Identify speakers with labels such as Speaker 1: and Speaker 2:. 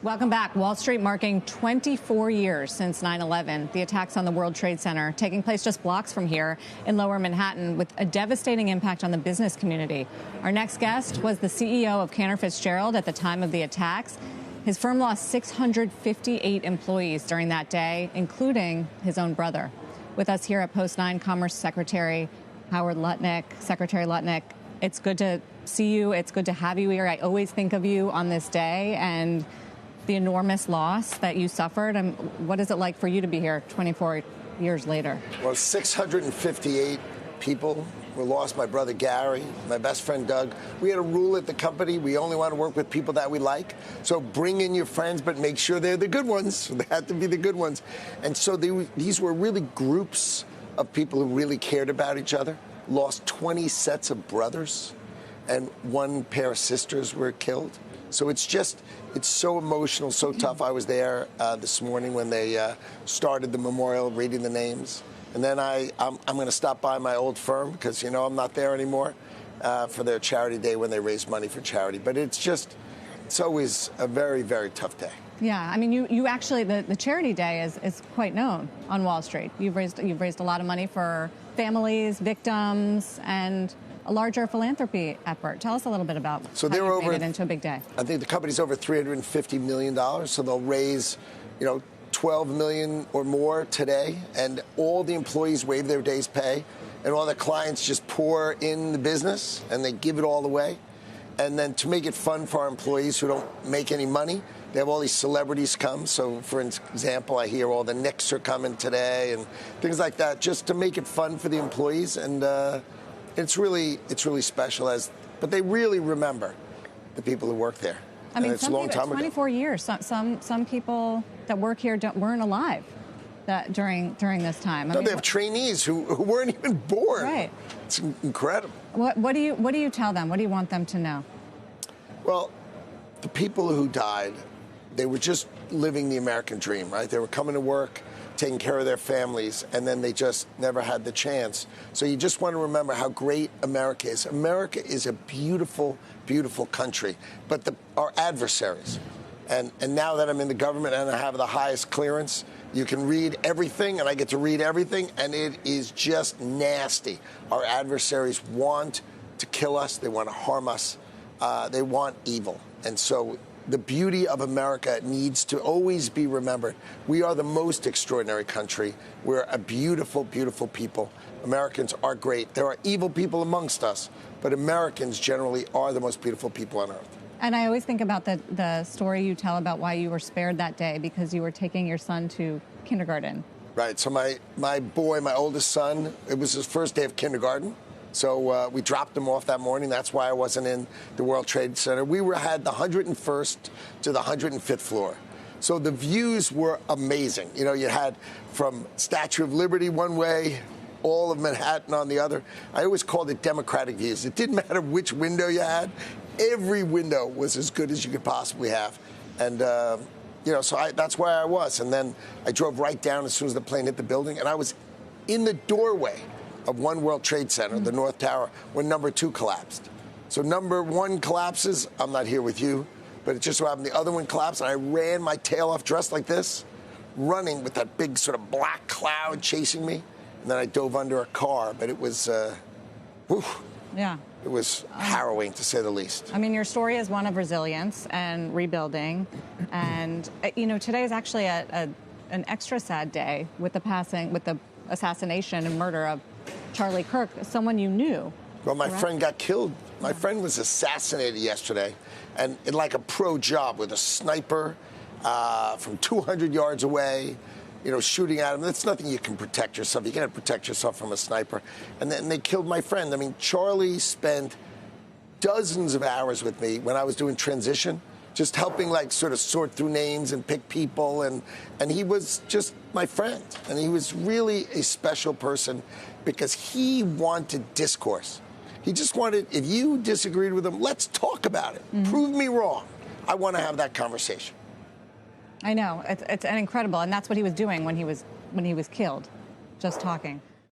Speaker 1: Welcome back. Wall Street marking 24 years since 9/11, the attacks on the World Trade Center taking place just blocks from here in Lower Manhattan with a devastating impact on the business community. Our next guest was the CEO of Cantor Fitzgerald at the time of the attacks. His firm lost 658 employees during that day, including his own brother. With us here at Post 9, Commerce Secretary Secretary Lutnick, it's good to see you. It's good to have you here. I always think of you on this day and the enormous loss that you suffered. And what is it like for you to be here 24 years later?
Speaker 2: Well, 658 people were lost. My brother Gary, my best friend Doug. We had a rule at the company. We only want to work with people that we like. So bring in your friends, but make sure they're the good ones. They have to be the good ones. And so these were really groups of people who really cared about each other. Lost 20 sets of brothers, and one pair of sisters were killed. So it's so emotional, so tough. I was there this morning when they started the memorial, reading the names. And then I'm going to stop by my old firm because, I'm not there anymore for their charity day when they raise money for charity. But it's always a very, very tough day.
Speaker 1: Yeah, I mean, you actually, the charity day is quite known on Wall Street. You've raised a lot of money for families, victims, and a larger philanthropy effort. Tell us a little bit about how you made it into a big day.
Speaker 2: I think the company's over $350 million, so they'll raise, $12 million or more today, and all the employees waive their day's pay, and all the clients just pour in the business, and they give it all away. And then to make it fun for our employees who don't make any money, they have all these celebrities come. So, for example, I hear all the Knicks are coming today and things like that, just to make it fun for the employees. And it's really special. But they really remember the people who work there.
Speaker 1: I mean,
Speaker 2: it's a long time ago.
Speaker 1: 24 years. Some people that work here weren't alive during this time.
Speaker 2: They have trainees who weren't even born.
Speaker 1: Right.
Speaker 2: It's incredible.
Speaker 1: What do you tell them? What do you want them to know?
Speaker 2: Well, the people who died, they were just living the American dream, right? They were coming to work, taking care of their families, and then they just never had the chance. So you just want to remember how great America is. America is a beautiful, beautiful country. But our adversaries, and now that I'm in the government and I have the highest clearance, you can read everything, and I get to read everything, and it is just nasty. Our adversaries want to kill us. They want to harm us. They want evil. And so the beauty of America needs to always be remembered. We are the most extraordinary country. We're a beautiful, beautiful people. Americans are great. There are evil people amongst us, but Americans generally are the most beautiful people on earth.
Speaker 1: And I always think about the story you tell about why you were spared that day, because you were taking your son to kindergarten.
Speaker 2: Right. So my boy, my oldest son, it was his first day of kindergarten. So we dropped him off that morning. That's why I wasn't in the World Trade Center. We had the 101st to the 105th floor. So the views were amazing. You had from Statue of Liberty one way, all of Manhattan on the other. I always called it democratic views. It didn't matter which window you had. Every window was as good as you could possibly have. And, so that's where I was. And then I drove right down as soon as the plane hit the building. And I was in the doorway of One World Trade Center, the North Tower, when number 2 collapsed. So number 1 collapses. I'm not here with you, but it just so happened the other one collapsed, and I ran my tail off dressed like this, running with that big sort of black cloud chasing me. And then I dove under a car, but it was,
Speaker 1: Yeah.
Speaker 2: It was harrowing, to say the least.
Speaker 1: I mean, your story is one of resilience and rebuilding. And, today is actually an extra sad day with the assassination and murder of Charlie Kirk, someone you knew.
Speaker 2: Well, my friend got killed. My friend was assassinated yesterday, and in like a pro job with a sniper from 200 yards away, shooting at him. That's nothing you can protect yourself. You can't protect yourself from a sniper. And then they killed my friend. I mean, Charlie spent dozens of hours with me when I was doing transition, just helping sort of sort through names and pick people. And he was just my friend. And he was really a special person because he wanted discourse. He just wanted, if you disagreed with him, let's talk about it. Mm-hmm. Prove me wrong. I want to have that conversation.
Speaker 1: I know. It's incredible. And that's what he was doing when he was killed, just talking.